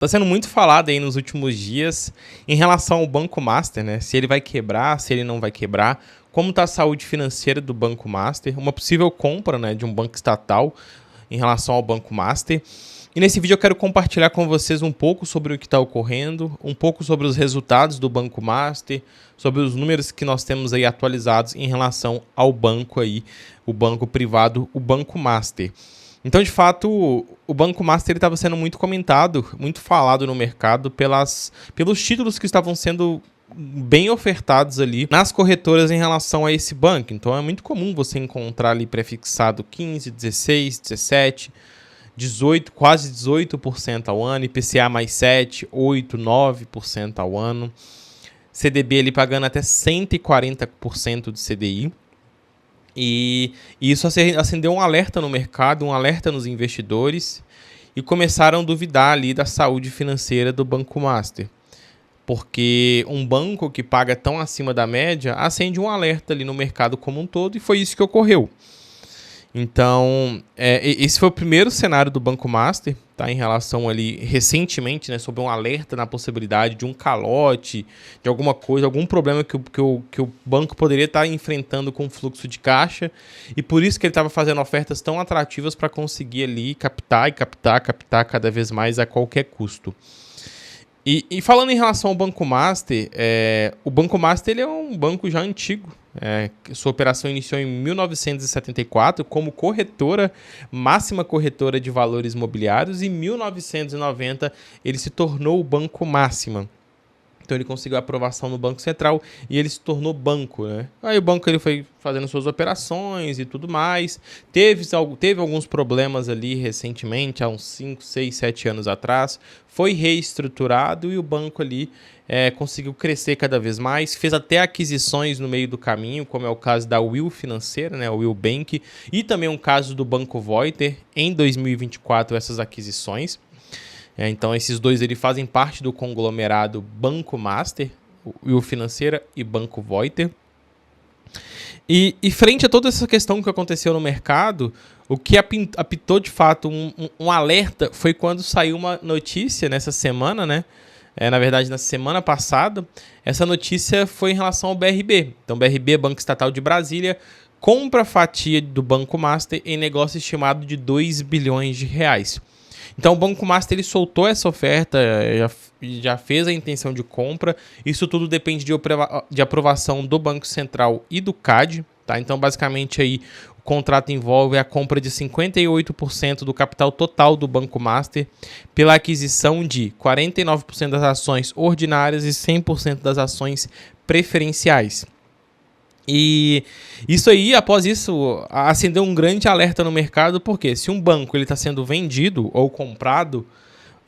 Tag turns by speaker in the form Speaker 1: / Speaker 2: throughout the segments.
Speaker 1: Tá sendo muito falado aí nos últimos dias em relação ao Banco Master, né? Se ele vai quebrar, se ele não vai quebrar, como está a saúde financeira do Banco Master, uma possível compra, né, de um banco estatal em relação ao Banco Master. E nesse vídeo eu quero compartilhar com vocês um pouco sobre o que está ocorrendo, um pouco sobre os resultados do Banco Master, sobre os números que nós temos aí atualizados em relação ao banco aí, o banco privado, o Banco Master. Então, de fato, o Banco Master estava sendo muito comentado, muito falado no mercado pelos títulos que estavam sendo bem ofertados ali nas corretoras em relação a esse banco. Então, é muito comum você encontrar ali prefixado 15, 16, 17, 18, quase 18% ao ano, IPCA mais 7, 8, 9% ao ano, CDB ali pagando até 140% de CDI. E isso acendeu um alerta no mercado, um alerta nos investidores e começaram a duvidar ali da saúde financeira do Banco Master. Porque um banco que paga tão acima da média acende um alerta ali no mercado como um todo e foi isso que ocorreu. Então, esse foi o primeiro cenário do Banco Master, tá, em relação ali, recentemente, né, sobre um alerta na possibilidade de um calote, de alguma coisa, algum problema que o banco poderia estar enfrentando com o fluxo de caixa, e por isso que ele estava fazendo ofertas tão atrativas para conseguir ali captar cada vez mais a qualquer custo. E falando em relação ao Banco Master, o Banco Master ele é um banco já antigo. Sua operação iniciou em 1974 como corretora, máxima corretora de valores imobiliários, e em 1990 ele se tornou o Banco Máxima. Então ele conseguiu a aprovação no Banco Central e ele se tornou banco, né? Aí o banco ele foi fazendo suas operações e tudo mais. Teve alguns problemas ali recentemente, há uns 5, 6, 7 anos atrás. Foi reestruturado e o banco ali conseguiu crescer cada vez mais. Fez até aquisições no meio do caminho, como é o caso da Will Financeira, né? O Will Bank, e também um caso do Banco Voiter em 2024, essas aquisições. Então, esses dois ele fazem parte do conglomerado Banco Master, Will Financeira e Banco Voiter. E frente a toda essa questão que aconteceu no mercado, o que apitou de fato um alerta foi quando saiu uma notícia nessa semana, né? Na verdade, na semana passada, essa notícia foi em relação ao BRB. Então, BRB, Banco Estatal de Brasília, compra fatia do Banco Master em negócio estimado de 2 bilhões de reais. Então, o Banco Master ele soltou essa oferta, já fez a intenção de compra. Isso tudo depende de aprovação do Banco Central e do CAD. Tá? Então, basicamente, aí, o contrato envolve a compra de 58% do capital total do Banco Master pela aquisição de 49% das ações ordinárias e 100% das ações preferenciais. E isso aí, após isso, acendeu um grande alerta no mercado, porque se um banco está sendo vendido ou comprado,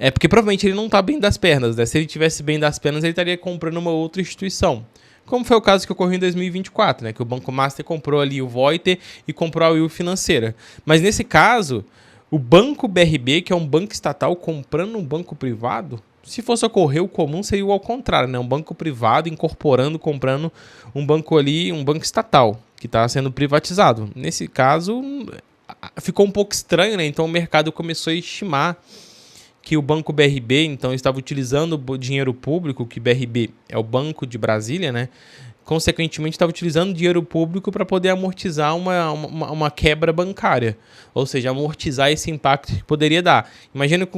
Speaker 1: é porque provavelmente ele não está bem das pernas, né? Se ele tivesse bem das pernas, ele estaria comprando uma outra instituição. Como foi o caso que ocorreu em 2024, né? Que o Banco Master comprou ali o Voiter e comprou a Will Financeira. Mas nesse caso, o Banco BRB, que é um banco estatal, comprando um banco privado, se fosse ocorrer, o comum seria o ao contrário, né? Um banco privado comprando um banco ali, um banco estatal, que está sendo privatizado. Nesse caso, ficou um pouco estranho, né? Então o mercado começou a estimar que o Banco BRB, então, estava utilizando o dinheiro público, que BRB é o Banco de Brasília, né? Consequentemente, estava utilizando dinheiro público para poder amortizar uma quebra bancária. Ou seja, amortizar esse impacto que poderia dar. Imagina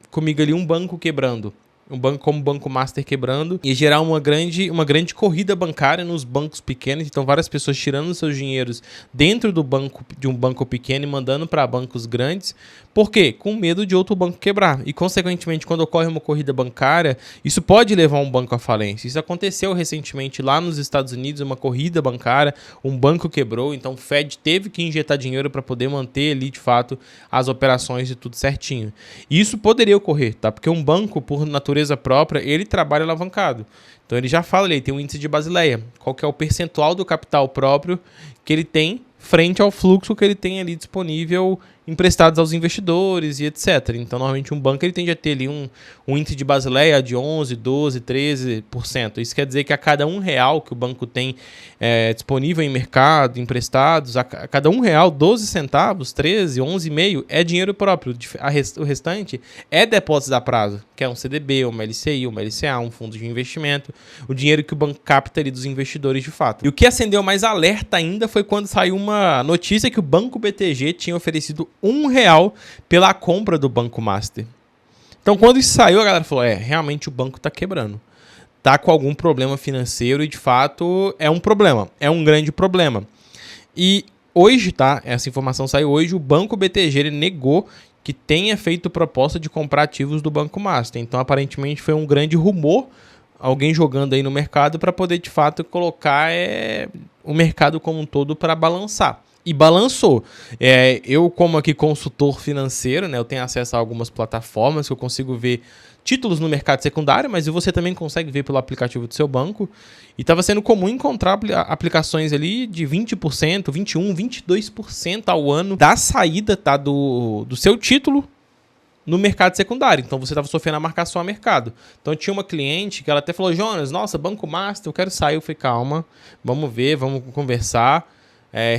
Speaker 1: comigo ali um banco quebrando, um banco como o Banco Master quebrando, e gerar uma grande corrida bancária nos bancos pequenos. Então várias pessoas tirando seus dinheiros dentro do banco, de um banco pequeno, e mandando para bancos grandes. Por quê? Com medo de outro banco quebrar. E consequentemente, quando ocorre uma corrida bancária, isso pode levar um banco à falência. Isso aconteceu recentemente lá nos Estados Unidos, uma corrida bancária, um banco quebrou, então o Fed teve que injetar dinheiro para poder manter ali de fato as operações e tudo certinho. E isso poderia ocorrer, tá? Porque um banco, por natureza própria, ele trabalha alavancado. Então ele já fala, ele tem um índice de Basileia. Qual que é o percentual do capital próprio que ele tem frente ao fluxo que ele tem ali disponível emprestados aos investidores e etc. Então, normalmente um banco ele tende a ter ali um índice de Basileia de 11, 12, 13%. Isso quer dizer que a cada R$1 que o banco tem disponível em mercado, emprestados, a cada R$1, 12 centavos, 13, 11,5 é dinheiro próprio. O restante é depósitos a prazo, que é um CDB, uma LCI, uma LCA, um fundo de investimento, o dinheiro que o banco capta ali dos investidores de fato. E o que acendeu mais alerta ainda foi quando saiu uma notícia que o Banco BTG tinha oferecido R$1 pela compra do Banco Master. Então, quando isso saiu, a galera falou, realmente o banco está quebrando. Está com algum problema financeiro e, de fato, é um problema. É um grande problema. E hoje, tá? Essa informação saiu hoje, o Banco BTG ele negou que tenha feito proposta de comprar ativos do Banco Master. Então, aparentemente, foi um grande rumor, alguém jogando aí no mercado para poder, de fato, colocar o mercado como um todo para balançar. E balançou. Eu, como aqui consultor financeiro, né, eu tenho acesso a algumas plataformas que eu consigo ver títulos no mercado secundário, mas você também consegue ver pelo aplicativo do seu banco. E estava sendo comum encontrar aplicações ali de 20%, 21%, 22% ao ano da saída, tá, do seu título no mercado secundário. Então você estava sofrendo a marcação a mercado. Então tinha uma cliente que ela até falou, Jonas, nossa, Banco Master, eu quero sair. Eu falei, calma, vamos ver, vamos conversar.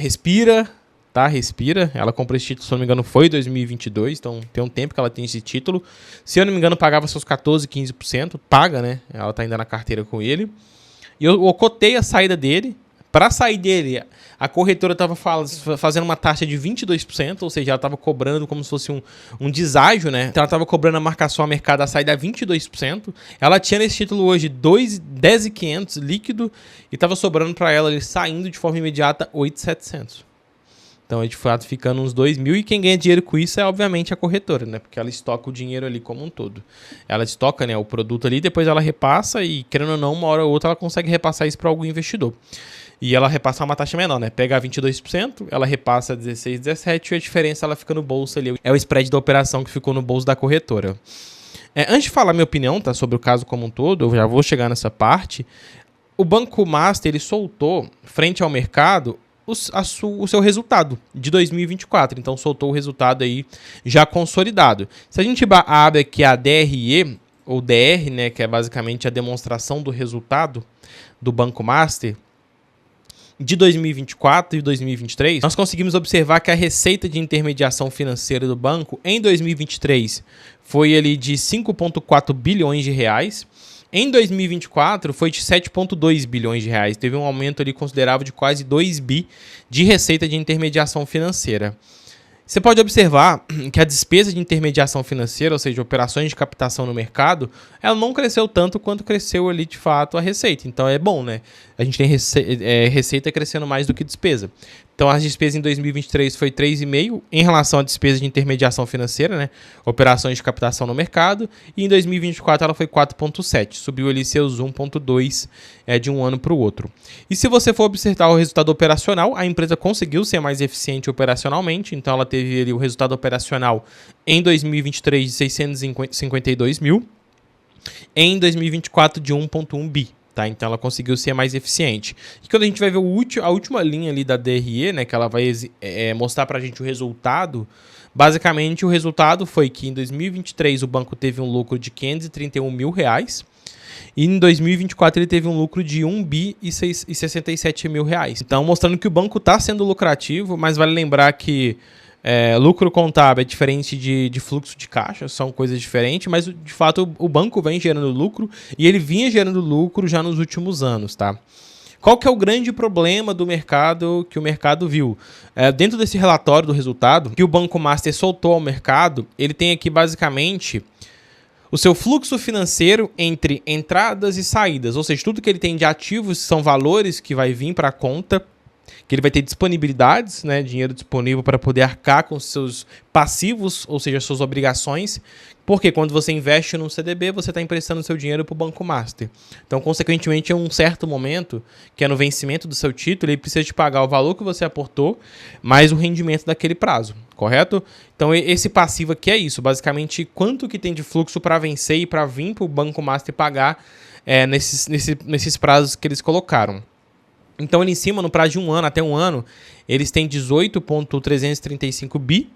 Speaker 1: Respira, tá? Respira. Ela comprou esse título, se eu não me engano, foi em 2022. Então tem um tempo que ela tem esse título. Se eu não me engano, pagava seus 14%, 15%. Paga, né? Ela tá ainda na carteira com ele. E eu cotei a saída dele. Para sair dele, a corretora estava fazendo uma taxa de 22%, ou seja, ela estava cobrando como se fosse um deságio, né? Então ela estava cobrando a marcação a mercado a saída a 22%. Ela tinha nesse título hoje 10.500 líquido e estava sobrando para ela ele saindo de forma imediata 8.700. Então, de fato, ficando uns 2.000. E quem ganha dinheiro com isso é, obviamente, a corretora, né? Porque ela estoca o dinheiro ali como um todo. Ela estoca, né, o produto ali, depois ela repassa e, querendo ou não, uma hora ou outra ela consegue repassar isso para algum investidor. E ela repassa uma taxa menor, né? Pega 22%, ela repassa 16%, 17% e a diferença ela fica no bolso ali. É o spread da operação que ficou no bolso da corretora. Antes de falar minha opinião, tá, sobre o caso como um todo, eu já vou chegar nessa parte. O Banco Master, ele soltou, frente ao mercado, o seu resultado de 2024. Então, soltou o resultado aí já consolidado. Se a gente abre aqui a DRE, ou DR, né, que é basicamente a demonstração do resultado do Banco Master, de 2024 e 2023, nós conseguimos observar que a receita de intermediação financeira do banco em 2023 foi ali de 5,4 bilhões de reais. Em 2024 foi de 7,2 bilhões de reais. Teve um aumento ali considerável de quase 2 bi de receita de intermediação financeira. Você pode observar que a despesa de intermediação financeira, ou seja, operações de captação no mercado, ela não cresceu tanto quanto cresceu ali de fato a receita. Então é bom, né? A gente tem receita crescendo mais do que despesa. Então as despesas em 2023 foi 3,5 em relação à despesa de intermediação financeira, né? Operações de captação no mercado. E em 2024 ela foi 4,7. Subiu ali seus 1,2 de um ano para o outro. E se você for observar o resultado operacional, a empresa conseguiu ser mais eficiente operacionalmente. Então ela teve ali o resultado operacional em 2023 de 652 mil. Em 2024 de 1,1 bi. Tá? Então ela conseguiu ser mais eficiente. E quando a gente vai ver a última linha ali da DRE, né, que ela vai mostrar para a gente o resultado, basicamente o resultado foi que em 2023 o banco teve um lucro de 531 mil reais e em 2024 ele teve um lucro de 1 bi e 67 mil reais. Então mostrando que o banco está sendo lucrativo, mas vale lembrar que lucro contábil é diferente de fluxo de caixa, são coisas diferentes, mas de fato o banco vem gerando lucro e ele vinha gerando lucro já nos últimos anos, tá? Qual que é o grande problema do mercado que o mercado viu? Dentro desse relatório do resultado que o Banco Master soltou ao mercado, ele tem aqui basicamente o seu fluxo financeiro entre entradas e saídas, ou seja, tudo que ele tem de ativos são valores que vai vir para a conta, que ele vai ter disponibilidades, né, dinheiro disponível para poder arcar com seus passivos, ou seja, suas obrigações, porque quando você investe num CDB, você está emprestando seu dinheiro para o Banco Master. Então, consequentemente, em um certo momento, que é no vencimento do seu título, ele precisa te pagar o valor que você aportou, mais o rendimento daquele prazo, correto? Então, esse passivo aqui é isso, basicamente, quanto que tem de fluxo para vencer e para vir para o Banco Master pagar nesses prazos que eles colocaram. Então, ali em cima, no prazo de um ano até um ano, eles têm 18,335 bi.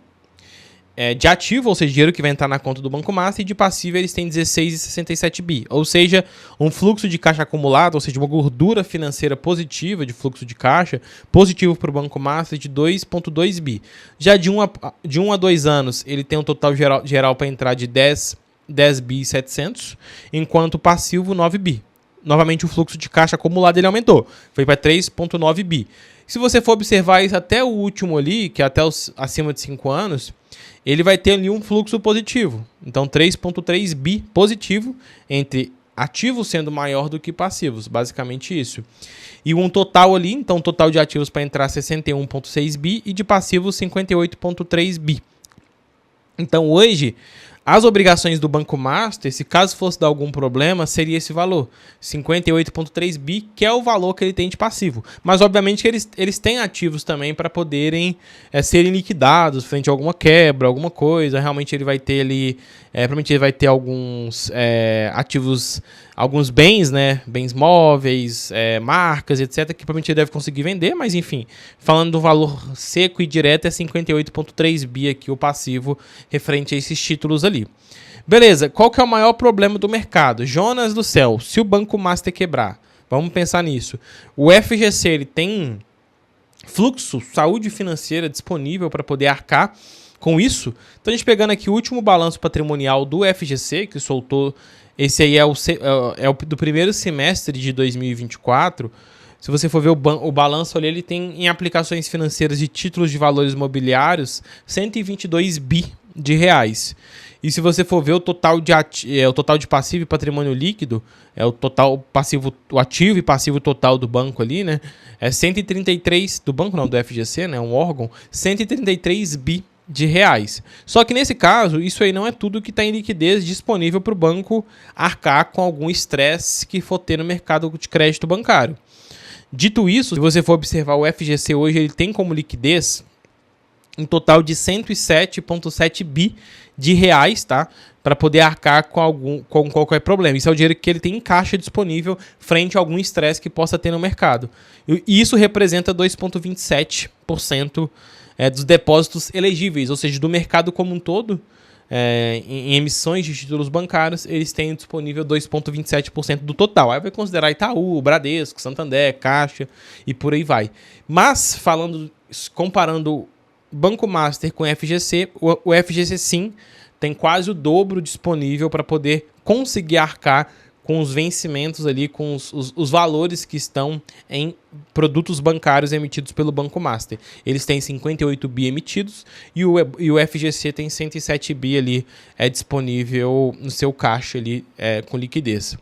Speaker 1: de ativo, ou seja, dinheiro que vai entrar na conta do Banco Master, e de passivo eles têm 16,67 bi, ou seja, um fluxo de caixa acumulado, ou seja, uma gordura financeira positiva de fluxo de caixa, positivo para o Banco Master de 2,2 bi. Já de 1 a 2 anos, ele tem um total geral para entrar de 10 bi e 700, enquanto passivo 9 bi. Novamente o fluxo de caixa acumulado ele aumentou, foi para 3,9 bi. Se você for observar isso até o último ali, que é até acima de 5 anos, ele vai ter ali um fluxo positivo. Então 3,3 bi positivo, entre ativos sendo maior do que passivos, basicamente isso. E um total ali, então total de ativos para entrar 61,6 bi e de passivos 58,3 bi. Então hoje, as obrigações do Banco Master, se caso fosse dar algum problema, seria esse valor, 58,3 bi, que é o valor que ele tem de passivo. Mas, obviamente, que eles têm ativos também para poderem serem liquidados frente a alguma quebra, alguma coisa. Realmente ele vai ter ali, provavelmente ele vai ter alguns ativos, alguns bens, né? Bens móveis, marcas, etc., que provavelmente ele deve conseguir vender, mas enfim, falando do valor seco e direto, é 58,3 bi aqui o passivo referente a esses títulos ali. Beleza, qual que é o maior problema do mercado? Jonas do céu, se o Banco Master quebrar, vamos pensar nisso. O FGC ele tem fluxo, saúde financeira disponível para poder arcar com isso? Então a gente pegando aqui o último balanço patrimonial do FGC, que soltou, esse aí é o do primeiro semestre de 2024. Se você for ver o balanço ali, ele tem em aplicações financeiras de títulos de valores imobiliários 122 bi de reais. E se você for ver o total de passivo e patrimônio líquido, o total passivo, o ativo e passivo total do banco ali, né? É 133 do banco, não, do FGC, né? Um órgão, 133 bi de reais. Só que nesse caso, isso aí não é tudo que está em liquidez disponível para o banco arcar com algum estresse que for ter no mercado de crédito bancário. Dito isso, se você for observar o FGC hoje, ele tem como liquidez um total de 107,7 bi de reais, tá? Para poder arcar com qualquer problema. Isso é o dinheiro que ele tem em caixa disponível frente a algum estresse que possa ter no mercado. E isso representa 2,27% dos depósitos elegíveis, ou seja, do mercado como um todo, em emissões de títulos bancários, eles têm disponível 2,27% do total. Aí vai considerar Itaú, Bradesco, Santander, Caixa e por aí vai. Mas, comparando Banco Master com o FGC, o FGC sim tem quase o dobro disponível para poder conseguir arcar com os vencimentos ali, com os valores que estão em produtos bancários emitidos pelo Banco Master. Eles têm 58 bi emitidos e o FGC tem 107 bi ali disponível no seu caixa ali com liquidez.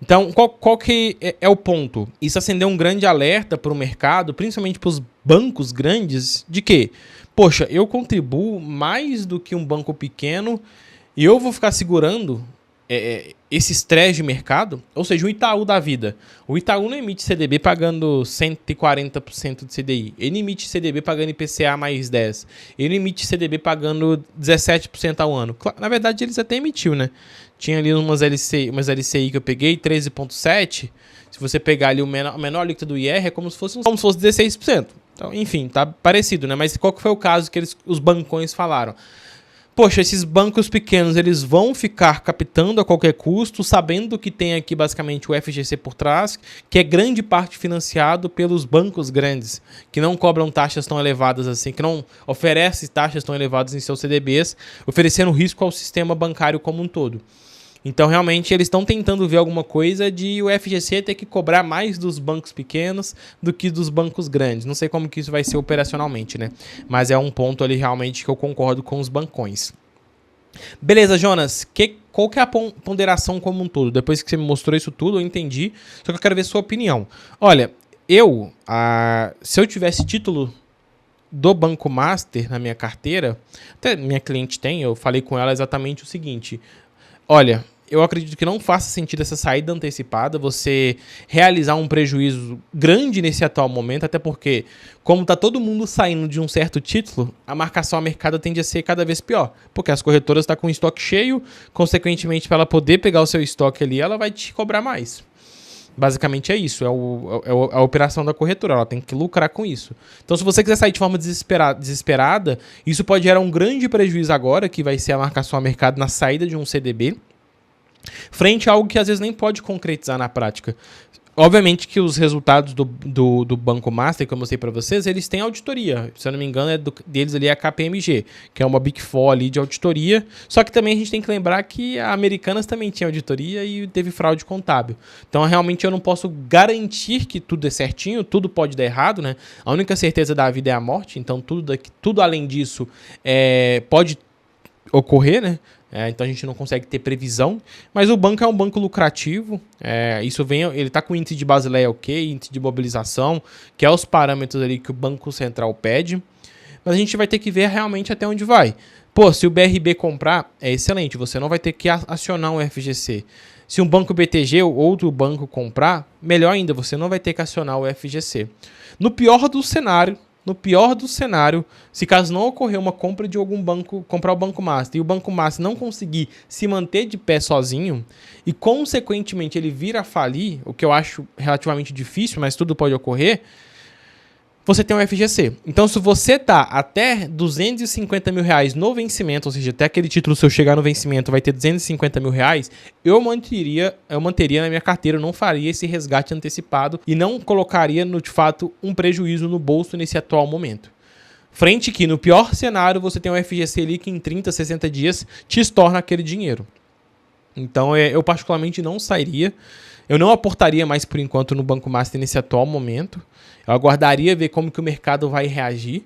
Speaker 1: Então, qual que é o ponto? Isso acendeu um grande alerta para o mercado, principalmente para os bancos grandes, de que, poxa, eu contribuo mais do que um banco pequeno e eu vou ficar segurando esse estresse de mercado, ou seja, o Itaú da vida. O Itaú não emite CDB pagando 140% de CDI. Ele emite CDB pagando IPCA mais 10%. Ele emite CDB pagando 17% ao ano. Na verdade, eles até emitiu, né? Tinha ali umas LCI que eu peguei, 13,7%. Se você pegar ali o menor líquido do IR, é como se fosse 16%. Então, enfim, tá parecido, né? Mas qual que foi o caso que os bancões falaram? Poxa, esses bancos pequenos, eles vão ficar captando a qualquer custo, sabendo que tem aqui basicamente o FGC por trás, que é grande parte financiado pelos bancos grandes, que não cobram taxas tão elevadas assim, que não oferecem taxas tão elevadas em seus CDBs, oferecendo risco ao sistema bancário como um todo. Então, realmente, eles estão tentando ver alguma coisa de o FGC ter que cobrar mais dos bancos pequenos do que dos bancos grandes. Não sei como que isso vai ser operacionalmente, né? Mas é um ponto ali realmente que eu concordo com os bancões. Beleza, Jonas. Qual que é a ponderação como um todo? Depois que você me mostrou isso tudo, eu entendi. Só que eu quero ver sua opinião. Olha, se eu tivesse título do Banco Master na minha carteira, até minha cliente tem, eu falei com ela exatamente o seguinte: olha, eu acredito que não faça sentido essa saída antecipada, você realizar um prejuízo grande nesse atual momento, até porque, como está todo mundo saindo de um certo título, a marcação a mercado tende a ser cada vez pior, porque as corretoras estão com o estoque cheio, consequentemente, para ela poder pegar o seu estoque ali, ela vai te cobrar mais. Basicamente é isso, a operação da corretora, ela tem que lucrar com isso. Então, se você quiser sair de forma desesperada, isso pode gerar um grande prejuízo agora, que vai ser a marcação a mercado na saída de um CDB, frente a algo que às vezes nem pode concretizar na prática. Obviamente que os resultados do Banco Master, que eu mostrei para vocês, eles têm auditoria. Se eu não me engano, deles ali é a KPMG, que é uma Big Four ali de auditoria. Só que também a gente tem que lembrar que a Americanas também tinha auditoria e teve fraude contábil. Então, realmente, eu não posso garantir que tudo é certinho, tudo pode dar errado, né? A única certeza da vida é a morte, então tudo além disso pode ocorrer, né? Então a gente não consegue ter previsão, mas o banco é um banco lucrativo, ele está com o índice de Basileia ok, índice de mobilização, que é os parâmetros ali que o Banco Central pede, mas a gente vai ter que ver realmente até onde vai. Pô, se o BRB comprar, é excelente, você não vai ter que acionar um FGC. Se um banco BTG ou outro banco comprar, melhor ainda, você não vai ter que acionar o FGC. No pior do cenário, se caso não ocorrer uma compra de algum banco, comprar o Banco Master, e o Banco Master não conseguir se manter de pé sozinho, e consequentemente ele vir a falir, o que eu acho relativamente difícil, mas tudo pode ocorrer, você tem um FGC. Então, se você tá até 250 mil reais no vencimento, ou seja, até aquele título, se eu chegar no vencimento, vai ter 250 mil reais, eu manteria na minha carteira, eu não faria esse resgate antecipado e não colocaria, de fato, um prejuízo no bolso nesse atual momento. Frente que, no pior cenário, você tem um FGC ali que em 30, 60 dias te estorna aquele dinheiro. Então, eu particularmente não sairia. Eu não aportaria mais, por enquanto, no Banco Master nesse atual momento. Eu aguardaria ver como que o mercado vai reagir,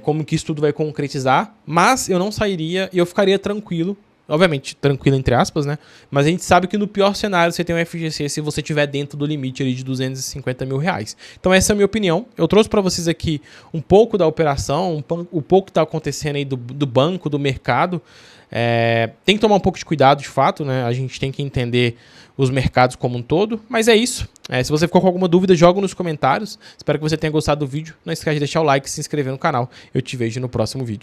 Speaker 1: como que isso tudo vai concretizar, mas eu não sairia e eu ficaria tranquilo, obviamente tranquilo entre aspas, né? Mas a gente sabe que no pior cenário você tem um FGC se você estiver dentro do limite ali de 250 mil reais. Então essa é a minha opinião. Eu trouxe para vocês aqui um pouco da operação, um pouco que está acontecendo aí do banco, do mercado. Tem que tomar um pouco de cuidado, de fato, né? A gente tem que entender os mercados como um todo, mas é isso. Se você ficou com alguma dúvida, joga nos comentários. Espero que você tenha gostado do vídeo. Não esquece de deixar o like e se inscrever no canal. Eu te vejo no próximo vídeo.